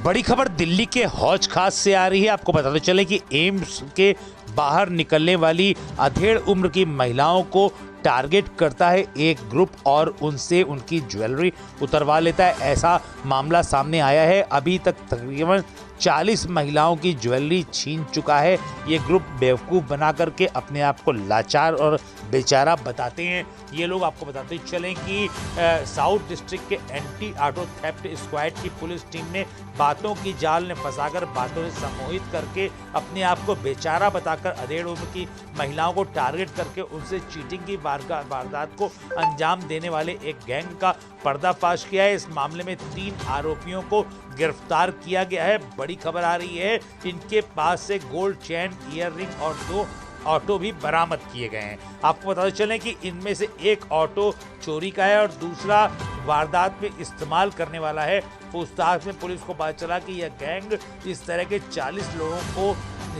बड़ी खबर दिल्ली के हौज खास से आ रही है। आपको बताते चले कि एम्स के बाहर निकलने वाली अधेड़ उम्र की महिलाओं को टारगेट करता है एक ग्रुप और उनसे उनकी ज्वेलरी उतरवा लेता है। ऐसा मामला सामने आया है। अभी तक तकरीबन 40 महिलाओं की ज्वेलरी छीन चुका है। ये ग्रुप बेवकूफ़ बना करके अपने आप को लाचार और बेचारा बताते हैं। ये लोग आपको बताते चलें कि साउथ डिस्ट्रिक्ट के एंटी ऑटो थेफ्ट स्क्वाड की पुलिस टीम ने बातों की जाल में फंसाकर बातों से सम्मोहित करके अपने आप को बेचारा बताकर अधेड़ उम्र की महिलाओं को टारगेट करके उनसे चीटिंग की वारदात को अंजाम देने वाले एक गैंग का पर्दाफाश किया है। इस मामले में 3 आरोपियों को गिरफ्तार किया गया है। बड़ी खबर आ रही है, इनके पास से गोल्ड चेन, ईयररिंग और 2 ऑटो भी बरामद किए गए हैं। आपको बताते चलें कि इनमें से एक ऑटो चोरी का है और दूसरा वारदात में इस्तेमाल करने वाला है। पूछताछ में पुलिस को पता चला कि यह गैंग इस तरह के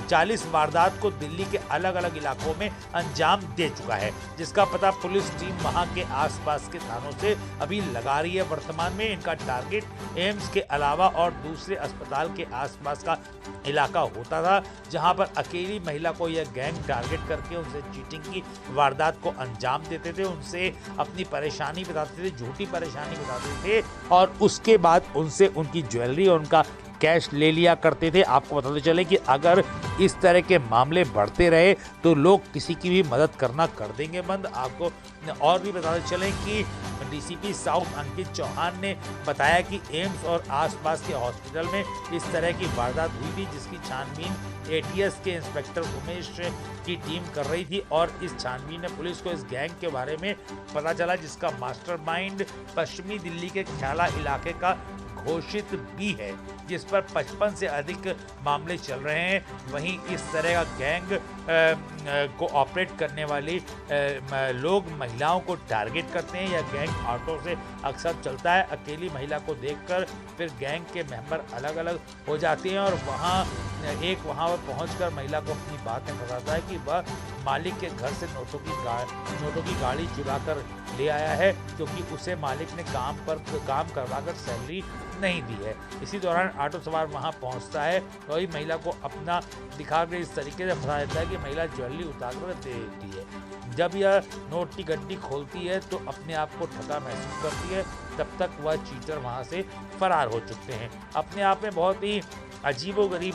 40 वारदात को दिल्ली के अलग अलग इलाकों में अंजाम दे चुका है, जिसका पता पुलिस टीम वहां के आसपास के थानों से अभी लगा रही है। वर्तमान में इनका टारगेट एम्स के अलावा और दूसरे अस्पताल के आसपास का इलाका होता था, जहां पर अकेली महिला को यह गैंग टारगेट करके उनसे चीटिंग की वारदात को अंजाम देते थे, उनसे अपनी परेशानी बताते थे, झूठी परेशानी बताते थे और उसके बाद उनसे उनकी ज्वेलरी और उनका कैश ले लिया करते थे। आपको बताते चले कि अगर इस तरह के मामले बढ़ते रहे तो लोग किसी की भी मदद करना कर देंगे बंद। आपको और भी बताते चलें कि डीसीपी साउथ अंकित चौहान ने बताया कि एम्स और आसपास के हॉस्पिटल में इस तरह की वारदात हुई थी, जिसकी छानबीन एटीएस के इंस्पेक्टर उमेश की टीम कर रही थी और इस छानबीन में पुलिस को इस गैंग के बारे में पता चला, जिसका मास्टरमाइंड पश्चिमी दिल्ली के ख्याला इलाके का घोषित भी है, जिस पर 55 से अधिक मामले चल रहे हैं। वहीं इस तरह का गैंग को ऑपरेट करने वाली लोग महिलाओं को टारगेट करते हैं। यह गैंग ऑटो से अक्सर चलता है। अकेली महिला को देखकर फिर गैंग के मेंबर अलग अलग हो जाते हैं और वहां पर पहुंचकर महिला को अपनी बात में बताता है कि वह मालिक के घर से नोटों की गाड़ी चुरा कर ले आया है, क्योंकि उसे मालिक ने काम करवाकर सैलरी नहीं दी है। इसी दौरान ऑटो सवार वहां पहुंचता है तो वही महिला को अपना दिखाकर इस तरीके से फंसा देता है कि महिला ज्वेलरी उतार कर दे देती है। जब यह नोट की गड्डी खोलती है तो अपने आप को ठगा महसूस करती है। तब तक वह चीटर वहां से फरार हो चुके हैं। अपने आप में बहुत ही अजीबोगरीब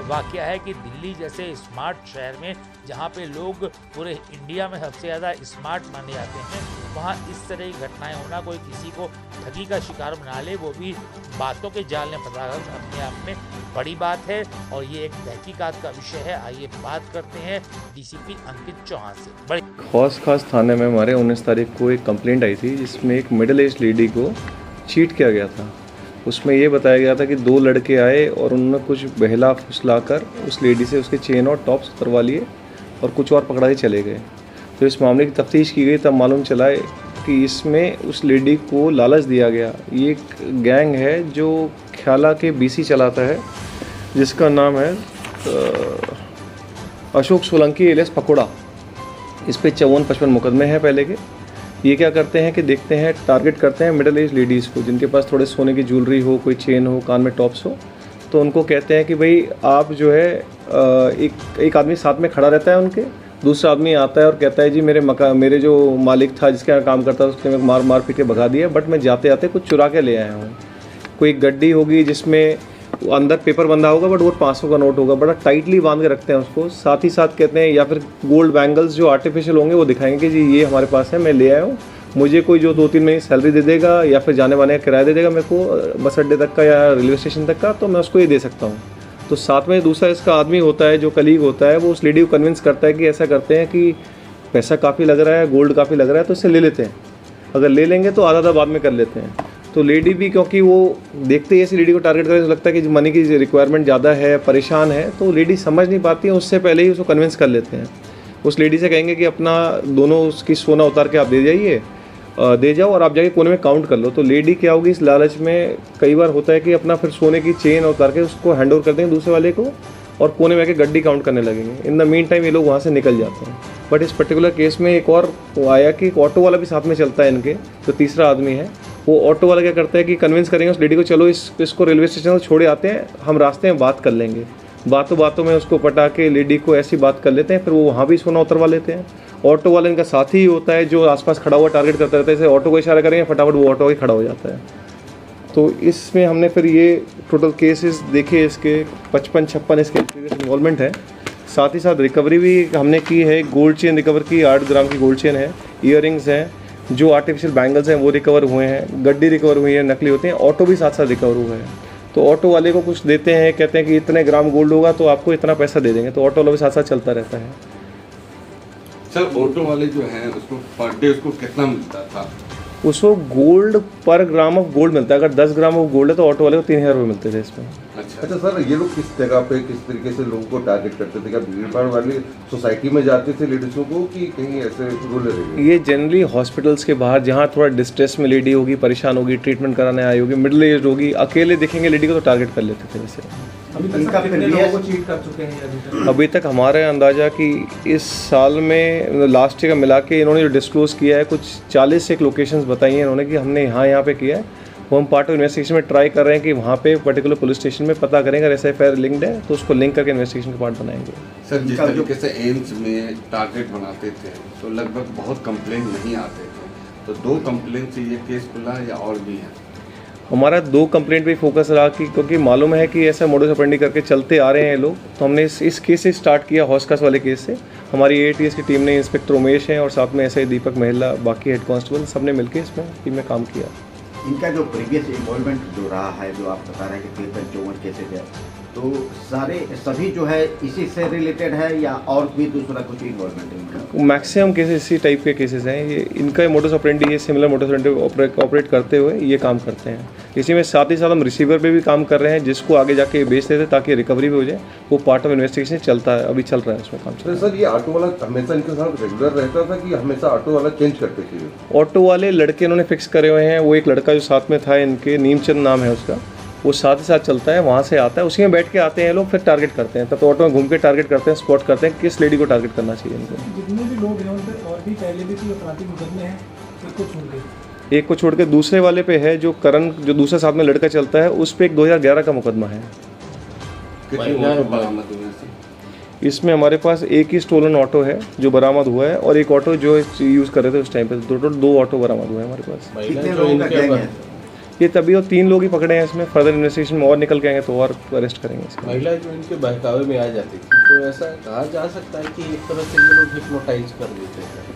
वाकया है कि दिल्ली जैसे स्मार्ट शहर में, जहां पे लोग पूरे इंडिया में सबसे ज़्यादा स्मार्ट माने जाते हैं, वहां इस तरह की घटनाएं होना, कोई किसी को ठगी का शिकार बना ले, वो भी बातों के जाल में फंसाकर, अपने आप में बड़ी बात है और ये एक तहकीकात का विषय है। आइए बात करते हैं डीसीपी अंकित चौहान से। बड़ी हौज खास थाने में हमारे 19 तारीख को एक कंप्लेंट आई थी, जिसमें एक मिडिल एज लेडी को चीट किया गया था। उसमें ये बताया गया था कि 2 लड़के आए और उन्होंने कुछ बहला फुसला कर उस लेडी से उसके चेन और टॉप्स उतरवा लिए और कुछ और पकड़ा के चले गए। तो इस मामले की तफ्तीश की गई, तब मालूम चला कि इसमें उस लेडी को लालच दिया गया। ये एक गैंग है जो ख्याला के बीसी चलाता है, जिसका नाम है अशोक सोलंकी एलियास पकोड़ा। इस पे 54-55 मुकदमे हैं पहले के। ये क्या करते हैं कि देखते हैं, टारगेट करते हैं मिडिल एज लेडीज़ को, जिनके पास थोड़े सोने की ज्वेलरी हो, कोई चेन हो, कान में टॉप्स हो, तो उनको कहते हैं कि भाई आप जो है एक आदमी साथ में खड़ा रहता है उनके, दूसरा आदमी आता है और कहता है जी मेरे जो मालिक था जिसके यहाँ काम करता था उसने मार पीट के भगा दिया, बट मैं जाते आते कुछ चुरा के ले आया हूँ। कोई गड्डी होगी जिसमें अंदर पेपर बंधा होगा, बट वो 500 का नोट होगा, बड़ा टाइटली बांध के रखते हैं उसको। साथ ही साथ कहते हैं, या फिर गोल्ड बैंगल्स जो आर्टिफिशियल होंगे वो दिखाएंगे कि जी ये हमारे पास है, मैं ले आया हूँ, मुझे कोई जो 2-3 महीने सैलरी दे देगा या फिर जाने वाने का किराया दे देगा मेरे को बस अड्डे तक का या रेलवे स्टेशन तक का, तो मैं उसको ये दे सकता हूँ। तो साथ में दूसरा इसका आदमी होता है, जो कलीग होता है, वो उस लेडी को कन्विंस करता है कि ऐसा करते हैं कि पैसा काफ़ी लग रहा है, गोल्ड काफ़ी लग रहा है, तो इससे ले लेते हैं। अगर ले लेंगे तो आधा बाद में कर लेते हैं। तो लेडी भी, क्योंकि वो देखते ही ऐसी लेडी को टारगेट करें तो लगता है कि मनी की रिक्वायरमेंट ज़्यादा है, परेशान है, तो लेडी समझ नहीं पाती है, उससे पहले ही उसको कन्विंस कर लेते हैं। उस लेडी से कहेंगे कि अपना दोनों उसकी सोना उतार के आप दे जाओ और आप जाके कोने में काउंट कर लो। तो लेडी क्या होगी, इस लालच में कई बार होता है कि अपना फिर सोने की चेन उतार के उसको हैंड ओवर कर देंगे दूसरे वाले को और कोने में आके गड्डी काउंट करने लगेंगे। इन द मीन टाइम ये लोग वहाँ से निकल जाते हैं। बट इस पर्टिकुलर केस में एक और आया कि एक ऑटो वाला भी साथ में चलता है इनके, जो तीसरा आदमी है, वो ऑटो वाला क्या करता है कि कन्विंस करेंगे उस लेडी को, चलो इसको रेलवे स्टेशन से छोड़े आते हैं, हम रास्ते में बात कर लेंगे। बातों बातों में उसको पटा के लेडी को ऐसी बात कर लेते हैं, फिर वो वहाँ भी सोना उतरवा लेते हैं। ऑटो वाले इनका साथी ही होता है जो आसपास खड़ा हुआ टारगेट करता रहता है, जैसे ऑटो को इशारा करेंगे फटाफट वो ऑटो ही खड़ा हो जाता है। तो इसमें हमने फिर ये टोटल केसेस देखे, इसके 55-56 इसके इन्वॉल्वमेंट है। साथ ही साथ रिकवरी भी हमने की है, गोल्ड चेन रिकवर की, 8 ग्राम की गोल्ड चेन है, ईयरिंग्स हैं, जो आर्टिफिशियल बैंगल्स हैं वो रिकवर हुए हैं, गड्डी रिकवर हुई है, नकली होते हैं, ऑटो भी साथ साथ रिकवर हुआ है। तो ऑटो वाले को कुछ देते हैं, कहते हैं कि इतने ग्राम गोल्ड होगा तो आपको इतना पैसा दे देंगे, तो ऑटो वाला भी साथ साथ चलता रहता है। सर ऑटो वाले जो हैं उसको पर डे उसको कितना मिलता था? उसको गोल्ड पर ग्राम ऑफ गोल्ड मिलता है। अगर 10 ग्राम ऑफ गोल्ड है तो ऑटो वाले को 3000 रुपये मिलते थे इसमें। अच्छा सर, ये लोग किस जगह पे किस तरीके से लोगों को टारगेट करते थे? क्या भीड़ भाड़ वाली सोसाइटी में जाते थे लेडीज़ों को कि कहीं ऐसे रूरल एरिया? ये जनरली हॉस्पिटल्स के बाहर, जहाँ थोड़ा डिस्ट्रेस में लेडी होगी, परेशान होगी, ट्रीटमेंट कराने आई होगी, मिडिल एज होगी, अकेले दिखेंगे लेडी को तो टारगेट कर लेते थे वैसे। अभी तक हमारा अंदाज़ा कि इस साल में लास्ट ईयर का मिला के इन्होंने जो डिस्क्लोज़ किया है, कुछ 40 एक लोकेशंस बताई हैं इन्होंने कि हमने यहाँ पे किया है। वो हम पार्ट ऑफ इन्वेस्टिगेशन में ट्राई कर रहे हैं कि वहाँ पे पर्टिकुलर पुलिस स्टेशन में पता करेंगे, अगर SFIR लिंक्ड है तो उसको लिंक करके इन्वेस्टिगेशन का पार्ट बनाएंगे। सर, जिस तरीके से एम्स में टारगेट बनाते थे तो लगभग बहुत कंप्लेंट नहीं आते थे, तो 2 कंप्लेंट से ये केस खुला या और भी है? हमारा 2 कंप्लेंट पे फोकस रहा कि क्योंकि मालूम है कि ऐसा मोडस ऑपरेंडी करके चलते आ रहे हैं लोग, तो हमने इस केस से स्टार्ट किया, हॉस्कास वाले केस से। हमारी AATS की टीम ने, इंस्पेक्टर उमेश हैं और साथ में SI दीपक महिला, बाकी हेड कांस्टेबल, सब ने मिलकर इसमें टीम में काम किया। इनका जो प्रीवियस इन्वॉल्वमेंट जो रहा है, जो आप बता रहे हैं कि 53-54 केसेज है, तो सभी जो है इसी से रिलेटेड है या और भी दूसरा कुछ इन्वॉल्वमेंट है इनका? मैक्सिमम केसेस इसी टाइप के केसेस हैं। ये इनका मोडस ऑपरेंडी, ये सिमिलर मोडस ऑपरेंडी ऑपरेट करते हुए ये काम करते हैं। इसी में साथ ही साथ हम रिसीवर पे भी काम कर रहे हैं, जिसको आगे जाके बेचते थे ताकि रिकवरी भी हो जाए। वो पार्ट ऑफ इन्वेस्टिगेशन चलता है, अभी चल रहा है उसमें काम चल रहा है। सर, ये ऑटो वाला हमेशा इनके साथ रेगुलर रहता था कि हमेशा ऑटो वाला चेंज करते थे? ऑटो वाले लड़के इन्होंने फिक्स करे हुए हैं। वो एक लड़का जो साथ में था इनके, नीमचंद नाम है उसका, वो साथ ही साथ चलता है, वहाँ से आता है, उसी में बैठ के आते हैं लोग, फिर टारगेट करते हैं। तब तो ऑटो में घूम के टारगेट करते हैं, स्पॉट करते हैं किस लेडी को टारगेट करना चाहिए इनको। जितने भी लोग हैं उन पर और भी पहले भी कोई आपराधिक मुकदमे हैं, एक को छोड़ के दूसरे वाले पे है, जो करण, जो दूसरा साथ में लड़का चलता है, उस पर एक 2011 का मुकदमा है। कितनी ऑटो बरामद हुई थी? इसमें हमारे पास एक ही स्टोलन ऑटो है जो बरामद हुआ है, और एक ऑटो जो यूज़ कर रहे थे उस टाइम पे। टोटल 2 ऑटो बरामद हुए हैं हमारे पास। कितने लोगों का गैंग है? ये तभी और 3 लोग ही पकड़े हैं इसमें। फर्दर इन्वेस्टिगेशन में और निकल के आएंगे तो और अरेस्ट करेंगे इसको। महिला जो इनके बहकावे में आ जाती थी, तो ऐसा कहा जा सकता है कि एक तरह से ये लोग हिप्नोटाइज कर देते हैं।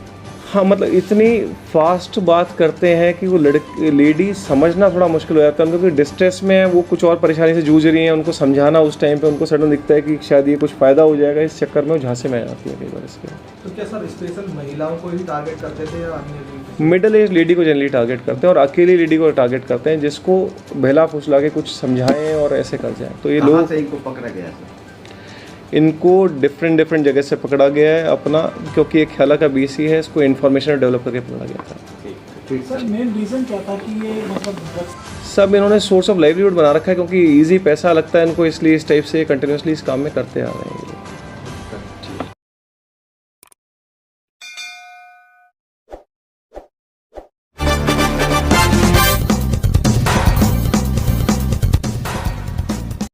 हाँ, मतलब इतनी फास्ट बात करते हैं कि वो लेडी समझना थोड़ा मुश्किल हो जाता है, क्योंकि डिस्ट्रेस में है, वो कुछ और परेशानी से जूझ रही हैं। उनको समझाना उस टाइम पे, उनको सडन दिखता है कि शायद ये कुछ फ़ायदा हो जाएगा, इस चक्कर में वो झांसे में आ जाती है कई बार इसके। तो क्या सर स्पेशल महिलाओं को ही टारगेट करते थे या अन्य? मिडिल एज लेडी को जनरली टारगेट करते हैं और अकेली लेडी को टारगेट करते हैं, जिसको बहला फुसला के कुछ समझाएं और ऐसे कर जाएं। तो ये लोग से इनको पकड़ा गया सर? इनको डिफरेंट जगह से पकड़ा गया है अपना, क्योंकि एक ख्याला का BC है, इसको इन्फॉर्मेशन डेवलप करके पकड़ा गया था। सर मेन रीज़न क्या था कि ये मतलब सब इन्होंने सोर्स ऑफ लाइवलीहुड बना रखा है, क्योंकि इजी पैसा लगता है इनको, इसलिए इस टाइप से कंटिन्यूसली इस काम में करते आ रहे हैं।